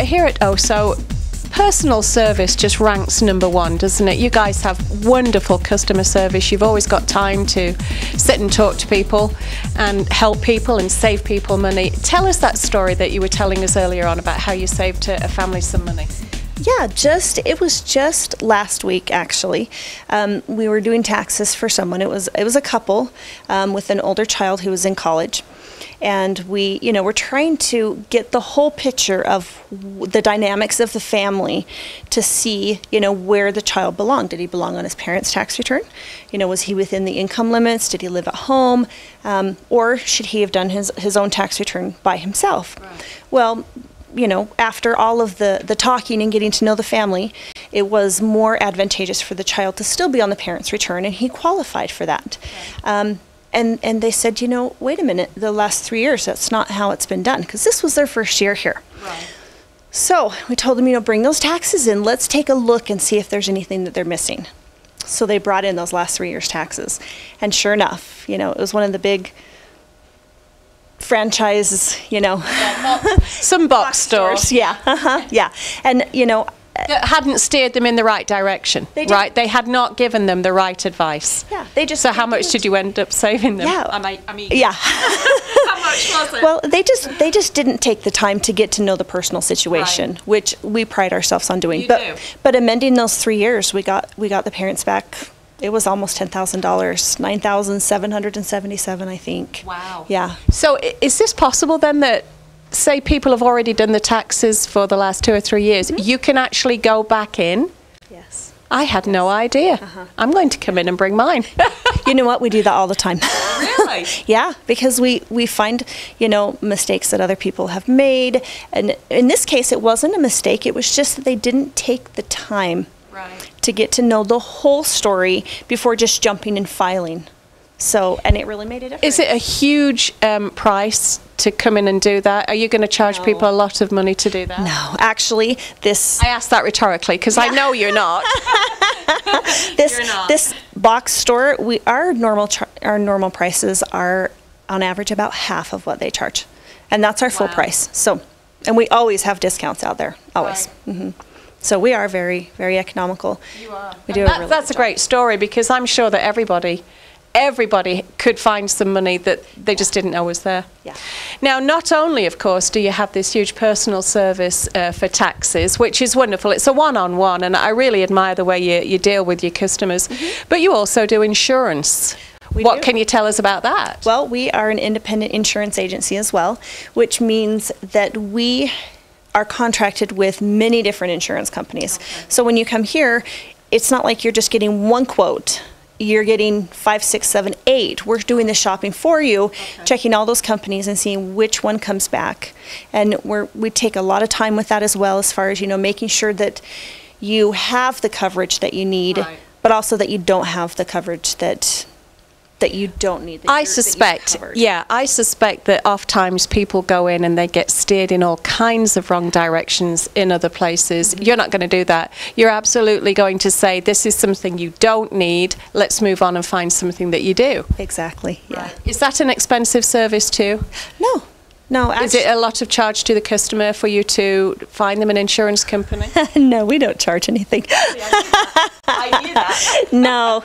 here at OSO, personal service just ranks #1, doesn't it? You guys have wonderful customer service. You've always got time to sit and talk to people and help people and save people money. Tell us that story that you were telling us earlier on about how you saved a family some money. Yeah, it was just last week actually. We were doing taxes for someone. It was a couple with an older child who was in college. And we're trying to get the whole picture of the dynamics of the family to see, where the child belonged. Did he belong on his parents' tax return? Was he within the income limits? Did he live at home? Or should he have done his own tax return by himself? Right. Well, after all of the talking and getting to know the family, it was more advantageous for the child to still be on the parents' return, and he qualified for that. Okay. And they said, wait a minute, the last 3 years, that's not how it's been done, because this was their first year here. Right. So we told them, bring those taxes in. Let's take a look and see if there's anything that they're missing. So they brought in those last 3 years' taxes. And sure enough, it was one of the big franchises, some box stores. Yeah, yeah. And, that hadn't steered them in the right direction, right? They had not given them the right advice. Yeah, they just. So how much did you end up saving them? Yeah, I mean. Yeah. How much was it? Well, they just didn't take the time to get to know the personal situation, right, which we pride ourselves on doing. But amending those 3 years, we got the parents back. It was almost $10,000, $9,777, I think. Wow. Yeah. So is this possible then that, say people have already done the taxes for the last 2 or 3 years, you can actually go back in? Yes. I had no idea. I'm going to come in and bring mine. You know what? We do that all the time. Really? Yeah, because we find, mistakes that other people have made. And in this case, it wasn't a mistake. It was just that they didn't take the time to get to know the whole story before just jumping and filing. So, and it really made a difference. Is it a huge price to come in and do that? Are you going to charge people a lot of money to do that? No, actually, I asked that rhetorically because I know you're not. This box store, our normal prices are on average about half of what they charge, and that's our full price. So, and we always have discounts out there, always. Right. So we are very, very economical. You are. We do That's a great story, because I'm sure that everybody could find some money that they just didn't know was there. Yeah. Now, not only, of course, do you have this huge personal service for taxes, which is wonderful. It's a one-on-one, and I really admire the way you deal with your customers. But you also do insurance. What can you tell us about that? Well, we are an independent insurance agency as well, which means that we are contracted with many different insurance companies. Okay. So when you come here, it's not like you're just getting one quote. You're getting 5, 6, 7, 8. We're doing the shopping for you, checking all those companies and seeing which one comes back. And we take a lot of time with that as well, as far as, making sure that you have the coverage that you need, but also that you don't have the coverage that you don't need. I suspect that oftentimes people go in and they get steered in all kinds of wrong directions in other places. You're not going to do that. You're absolutely going to say, this is something you don't need, let's move on and find something that you do. Exactly, yeah. Is that an expensive service too? No, actually. Is it a lot of charge to the customer for you to find them an insurance company? No, we don't charge anything. I knew that. No.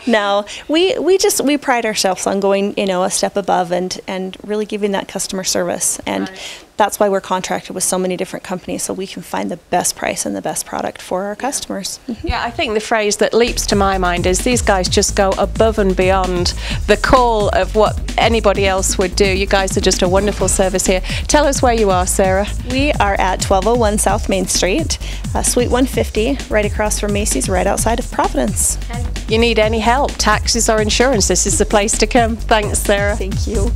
We pride ourselves on going, a step above and really giving that customer service. And that's why we're contracted with so many different companies, so we can find the best price and the best product for our customers. Yeah, I think the phrase that leaps to my mind is these guys just go above and beyond the call of what anybody else would do. You guys are just a wonderful service here. Tell us where you are, Sarah. We are at 1201 South Main Street, Suite 150, right across from Macy's, right outside of Providence. You need any help, taxes or insurance, this is the place to come. Thanks, Sarah. Thank you.